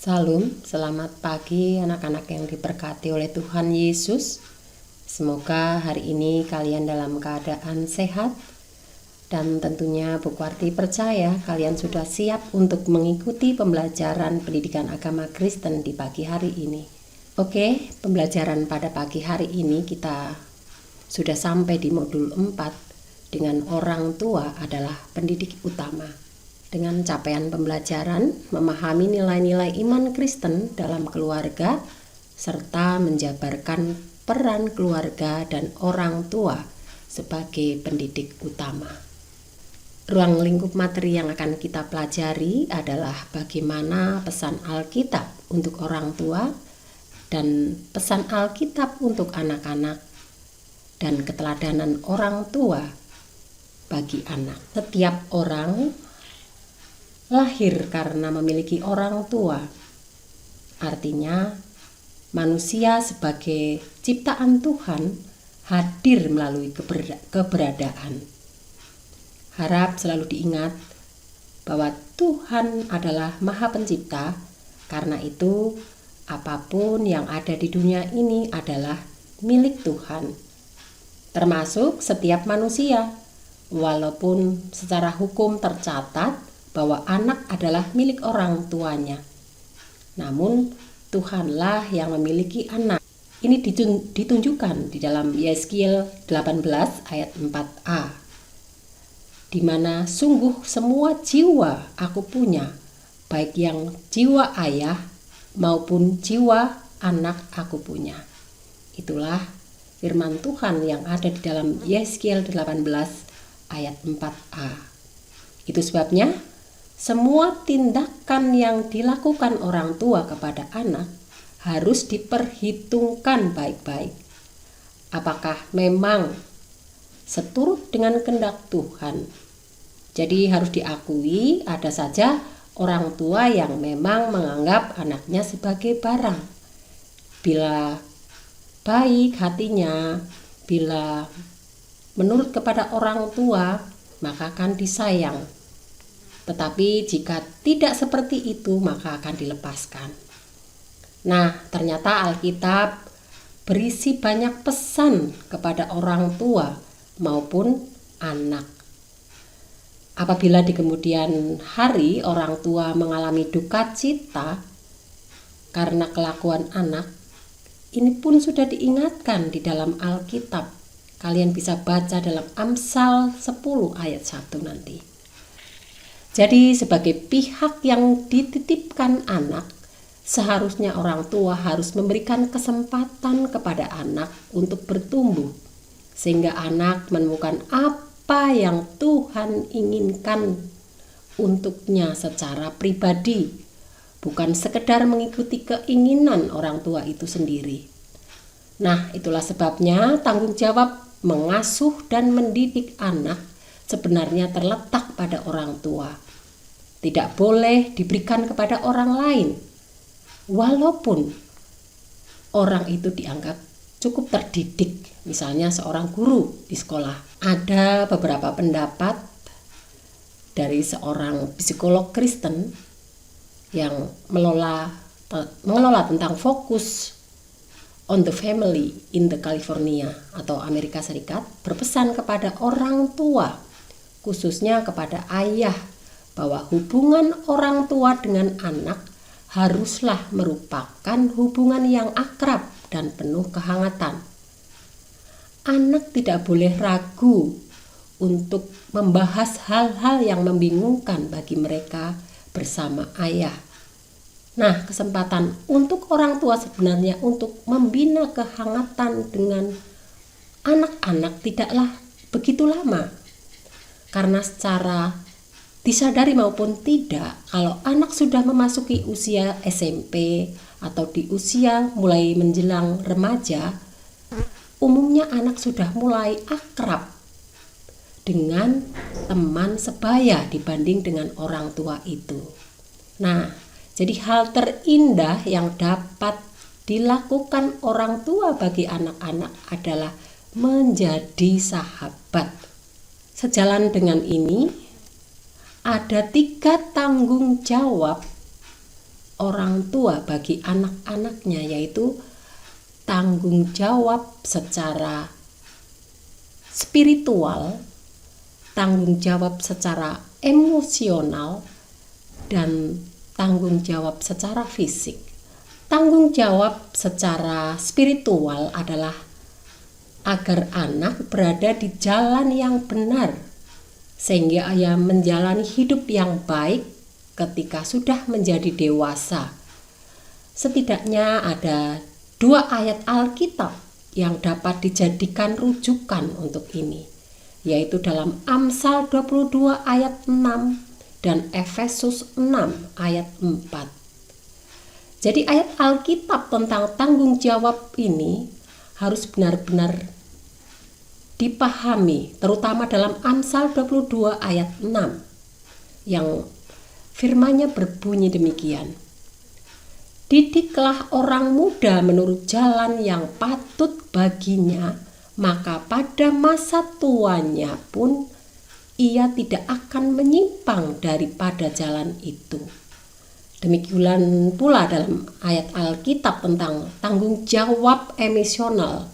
Salam, selamat pagi anak-anak yang diberkati oleh Tuhan Yesus. Semoga hari ini kalian dalam keadaan sehat. Dan tentunya Bu Kwarti percaya kalian sudah siap untuk mengikuti pembelajaran pendidikan agama Kristen di pagi hari ini. Oke, pembelajaran pada pagi hari ini kita sudah sampai di modul 4 dengan orang tua adalah pendidik utama. Dengan capaian pembelajaran, memahami nilai-nilai iman Kristen dalam keluarga, serta menjabarkan peran keluarga dan orang tua sebagai pendidik utama. Ruang lingkup materi yang akan kita pelajari adalah bagaimana pesan Alkitab untuk orang tua dan pesan Alkitab untuk anak-anak dan keteladanan orang tua bagi anak. Setiap orang lahir karena memiliki orang tua. Artinya, manusia sebagai ciptaan Tuhan hadir melalui keberadaan. Harap selalu diingat bahwa Tuhan adalah Maha Pencipta. Karena itu, apapun yang ada di dunia ini adalah milik Tuhan, termasuk setiap manusia. Walaupun secara hukum tercatat bahwa anak adalah milik orang tuanya, namun Tuhanlah yang memiliki anak. Ini ditunjukkan di dalam Yeskiel 18 ayat 4a, di mana sungguh semua jiwa aku punya, baik yang jiwa ayah maupun jiwa anak aku punya. Itulah firman Tuhan yang ada di dalam Yeskiel 18 ayat 4a. Itu sebabnya semua tindakan yang dilakukan orang tua kepada anak harus diperhitungkan baik-baik. Apakah memang seturut dengan kehendak Tuhan? Jadi harus diakui ada saja orang tua yang memang menganggap anaknya sebagai barang. Bila baik hatinya, bila menurut kepada orang tua, maka akan disayang. Tetapi jika tidak seperti itu, maka akan dilepaskan. Nah, ternyata Alkitab berisi banyak pesan kepada orang tua maupun anak. Apabila di kemudian hari orang tua mengalami duka cita karena kelakuan anak, ini pun sudah diingatkan di dalam Alkitab. Kalian bisa baca dalam Amsal 10 ayat 1 nanti. Jadi sebagai pihak yang dititipkan anak, seharusnya orang tua harus memberikan kesempatan kepada anak untuk bertumbuh, sehingga anak menemukan apa yang Tuhan inginkan untuknya secara pribadi, bukan sekedar mengikuti keinginan orang tua itu sendiri. Nah, itulah sebabnya tanggung jawab mengasuh dan mendidik anak sebenarnya terletak pada orang tua. Tidak boleh diberikan kepada orang lain, walaupun orang itu dianggap cukup terdidik. Misalnya seorang guru di sekolah. Ada beberapa pendapat dari seorang psikolog Kristen yang mengelola tentang fokus on the family in the California atau Amerika Serikat, berpesan kepada orang tua, khususnya kepada ayah, bahwa hubungan orang tua dengan anak haruslah merupakan hubungan yang akrab dan penuh kehangatan. Anak tidak boleh ragu untuk membahas hal-hal yang membingungkan bagi mereka bersama ayah. Nah, kesempatan untuk orang tua sebenarnya untuk membina kehangatan dengan anak-anak tidaklah begitu lama. Karena secara disadari maupun tidak, kalau anak sudah memasuki usia SMP atau di usia mulai menjelang remaja, umumnya anak sudah mulai akrab dengan teman sebaya dibanding dengan orang tua itu. Nah, jadi hal terindah yang dapat dilakukan orang tua bagi anak-anak adalah menjadi sahabat. Sejalan dengan ini, ada 3 tanggung jawab orang tua bagi anak-anaknya, yaitu tanggung jawab secara spiritual, tanggung jawab secara emosional, dan tanggung jawab secara fisik. Tanggung jawab secara spiritual adalah agar anak berada di jalan yang benar, sehingga ia menjalani hidup yang baik ketika sudah menjadi dewasa. Setidaknya ada 2 ayat Alkitab yang dapat dijadikan rujukan untuk ini, yaitu dalam Amsal 22 ayat 6 dan Efesus 6 ayat 4. Jadi ayat Alkitab tentang tanggung jawab ini harus benar-benar dipahami, terutama dalam Amsal 22 ayat 6 yang firman-Nya berbunyi demikian. Didiklah orang muda menurut jalan yang patut baginya, maka pada masa tuanya pun ia tidak akan menyimpang daripada jalan itu. Demikian pula dalam ayat Alkitab tentang tanggung jawab emosional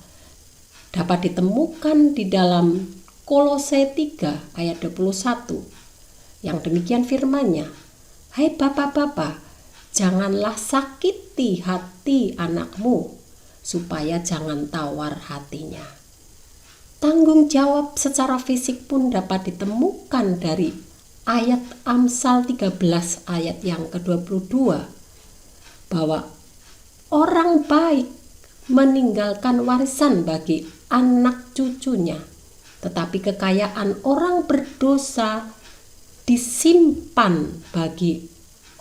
dapat ditemukan di dalam Kolose 3 ayat 21 yang demikian firman-Nya, hai bapak-bapak, janganlah sakiti hati anakmu supaya jangan tawar hatinya. Tanggung jawab secara fisik pun dapat ditemukan dari ayat Amsal 13 ayat yang ke-22 bahwa orang baik meninggalkan warisan bagi anak cucunya, tetapi kekayaan orang berdosa disimpan bagi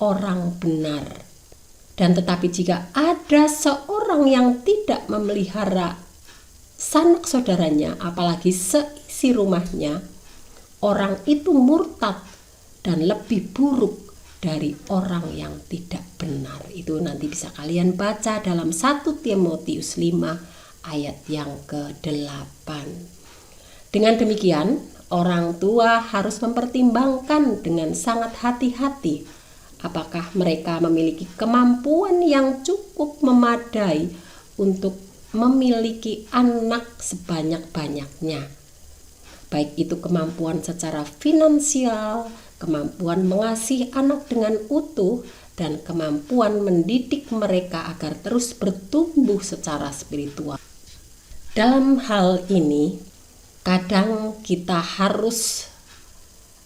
orang benar. Dan tetapi jika ada seorang yang tidak memelihara sanak saudaranya, apalagi seisi rumahnya, orang itu murtad dan lebih buruk dari orang yang tidak benar. Itu nanti bisa kalian baca dalam 1 Timotius 5 ayat yang ke-8. Dengan demikian, orang tua harus mempertimbangkan dengan sangat hati-hati apakah mereka memiliki kemampuan yang cukup memadai untuk memiliki anak sebanyak-banyaknya. Baik itu kemampuan secara finansial, kemampuan mengasihi anak dengan utuh, dan kemampuan mendidik mereka agar terus bertumbuh secara spiritual. Dalam hal ini, kadang kita harus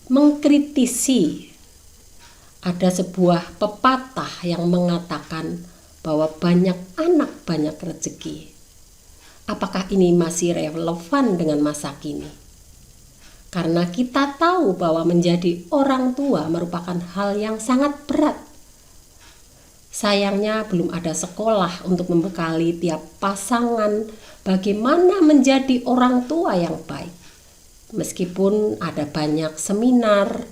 mengkritisi. Ada sebuah pepatah yang mengatakan bahwa banyak anak banyak rezeki. Apakah ini masih relevan dengan masa kini? Karena kita tahu bahwa menjadi orang tua merupakan hal yang sangat berat. Sayangnya belum ada sekolah untuk membekali tiap pasangan bagaimana menjadi orang tua yang baik. Meskipun ada banyak seminar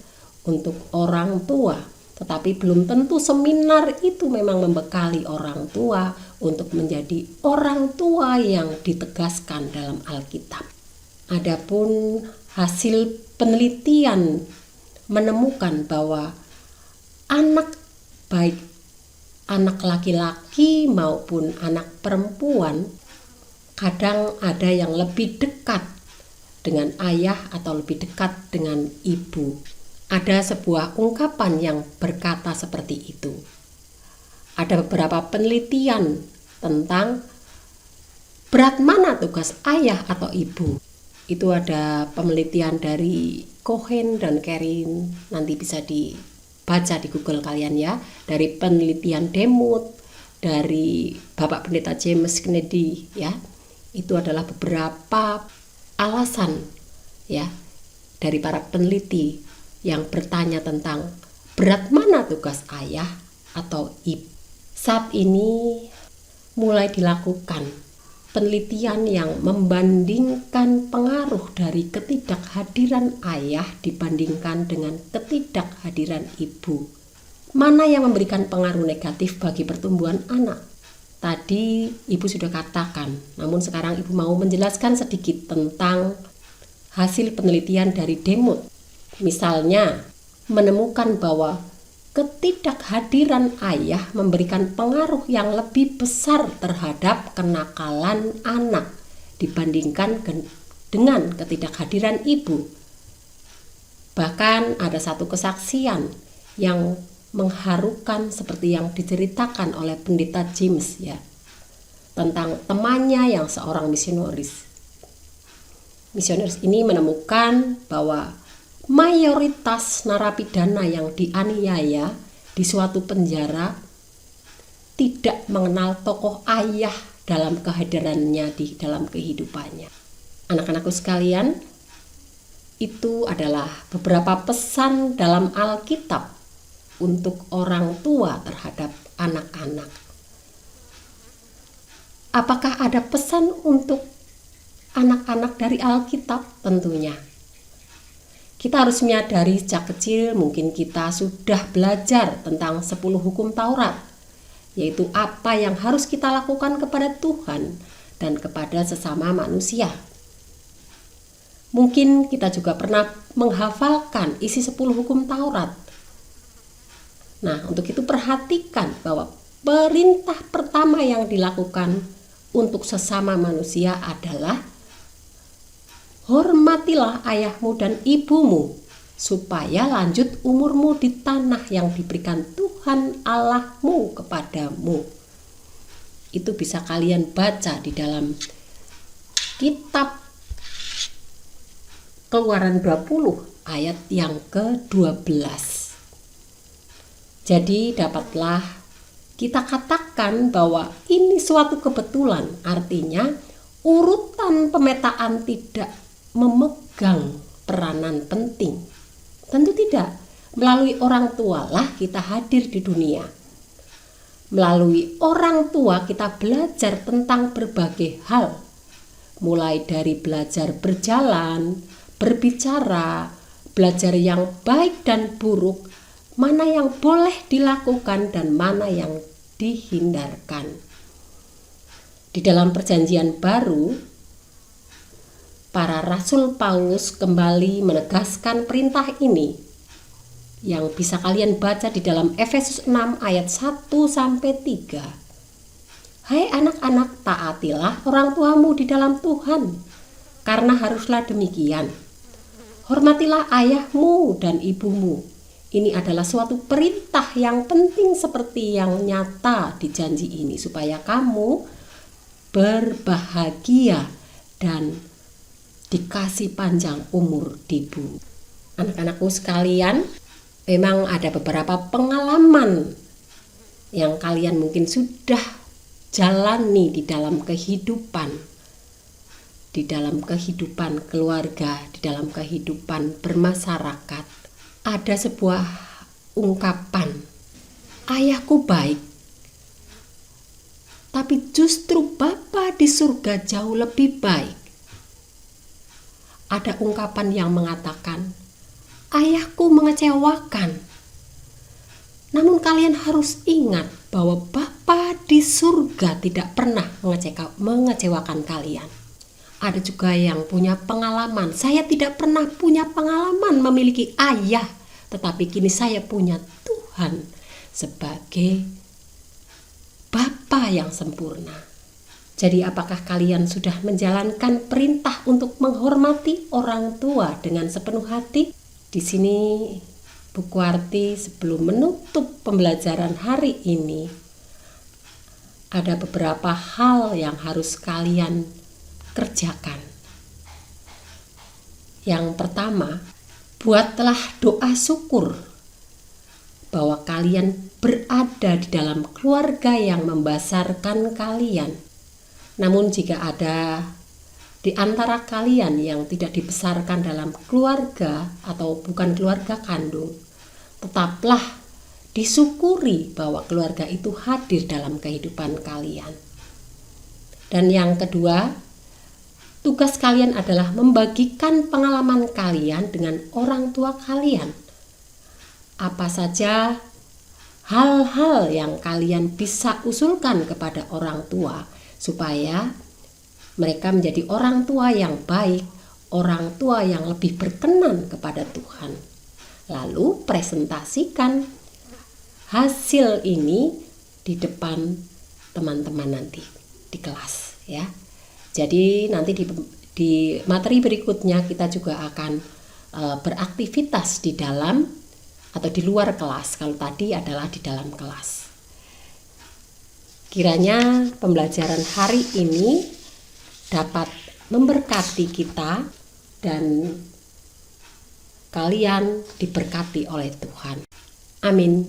untuk orang tua, tetapi belum tentu seminar itu memang membekali orang tua untuk menjadi orang tua yang ditegaskan dalam Alkitab. Adapun hasil penelitian menemukan bahwa anak, baik anak laki-laki maupun anak perempuan, kadang ada yang lebih dekat dengan ayah atau lebih dekat dengan ibu. Ada sebuah ungkapan yang berkata seperti itu. Ada beberapa penelitian tentang berat mana tugas ayah atau ibu. Itu ada penelitian dari Cohen dan Kerin, nanti bisa dibaca di Google kalian ya. Dari penelitian Demuth, dari Bapak Pendeta James Kennedy ya. Itu adalah beberapa alasan ya dari para peneliti yang bertanya tentang berat mana tugas ayah atau ibu. Saat ini mulai dilakukan penelitian yang membandingkan pengaruh dari ketidakhadiran ayah dibandingkan dengan ketidakhadiran ibu. Mana yang memberikan pengaruh negatif bagi pertumbuhan anak? Tadi ibu sudah katakan, namun sekarang ibu mau menjelaskan sedikit tentang hasil penelitian dari Demuth. Misalnya, menemukan bahwa ketidakhadiran ayah memberikan pengaruh yang lebih besar terhadap kenakalan anak dibandingkan dengan ketidakhadiran ibu. Bahkan ada satu kesaksian yang mengharukan seperti yang diceritakan oleh pendeta James ya, tentang temannya yang seorang misionaris. Misionaris ini menemukan bahwa mayoritas narapidana yang dianiaya di suatu penjara tidak mengenal tokoh ayah dalam kehadirannya di dalam kehidupannya. Anak-anakku sekalian, itu adalah beberapa pesan dalam Alkitab untuk orang tua terhadap anak-anak. Apakah ada pesan untuk anak-anak dari Alkitab? Tentunya. Kita harus menyadari sejak kecil mungkin kita sudah belajar tentang 10 hukum Taurat, yaitu apa yang harus kita lakukan kepada Tuhan dan kepada sesama manusia. Mungkin kita juga pernah menghafalkan isi 10 hukum Taurat. Nah, untuk itu perhatikan bahwa perintah pertama yang dilakukan untuk sesama manusia adalah hormatilah ayahmu dan ibumu supaya lanjut umurmu di tanah yang diberikan Tuhan Allahmu kepadamu. Itu bisa kalian baca di dalam kitab Keluaran 20 ayat yang ke-12. Jadi dapatlah kita katakan bahwa ini suatu kebetulan, artinya urutan pemetaan tidak memegang peranan penting. Tentu tidak, melalui orang tua lah kita hadir di dunia. Melalui orang tua kita belajar tentang berbagai hal, mulai dari belajar berjalan, berbicara, belajar yang baik dan buruk, mana yang boleh dilakukan dan mana yang dihindarkan. Di dalam Perjanjian Baru, para Rasul Paulus kembali menegaskan perintah ini yang bisa kalian baca di dalam Efesus 6 ayat 1-3. Hai anak-anak, taatilah orang tuamu di dalam Tuhan, karena haruslah demikian. Hormatilah ayahmu dan ibumu. Ini adalah suatu perintah yang penting seperti yang nyata di janji ini, supaya kamu berbahagia dan dikasih panjang umur di bumi. Anak-anakku sekalian, memang ada beberapa pengalaman yang kalian mungkin sudah jalani di dalam kehidupan keluarga, di dalam kehidupan bermasyarakat. Ada sebuah ungkapan, ayahku baik, tapi justru Bapa di surga jauh lebih baik. Ada ungkapan yang mengatakan, ayahku mengecewakan. Namun kalian harus ingat bahwa Bapa di surga tidak pernah mengecewakan kalian. Ada juga yang punya pengalaman, saya tidak pernah punya pengalaman memiliki ayah, tetapi kini saya punya Tuhan sebagai Bapa yang sempurna. Jadi apakah kalian sudah menjalankan perintah untuk menghormati orang tua dengan sepenuh hati? Di sini Buku Arti sebelum menutup pembelajaran hari ini, ada beberapa hal yang harus kalian kerjakan. Yang pertama, buatlah doa syukur bahwa kalian berada di dalam keluarga yang membesarkan kalian. Namun jika ada di antara kalian yang tidak dibesarkan dalam keluarga atau bukan keluarga kandung, tetaplah disyukuri bahwa keluarga itu hadir dalam kehidupan kalian. Dan yang kedua, tugas kalian adalah membagikan pengalaman kalian dengan orang tua kalian. Apa saja hal-hal yang kalian bisa usulkan kepada orang tua supaya mereka menjadi orang tua yang baik, orang tua yang lebih berkenan kepada Tuhan. Lalu presentasikan hasil ini di depan teman-teman nanti di kelas ya. Jadi nanti di materi berikutnya kita juga akan beraktivitas di dalam atau di luar kelas. Kalau tadi adalah di dalam kelas. Kiranya pembelajaran hari ini dapat memberkati kita dan kalian diberkati oleh Tuhan. Amin.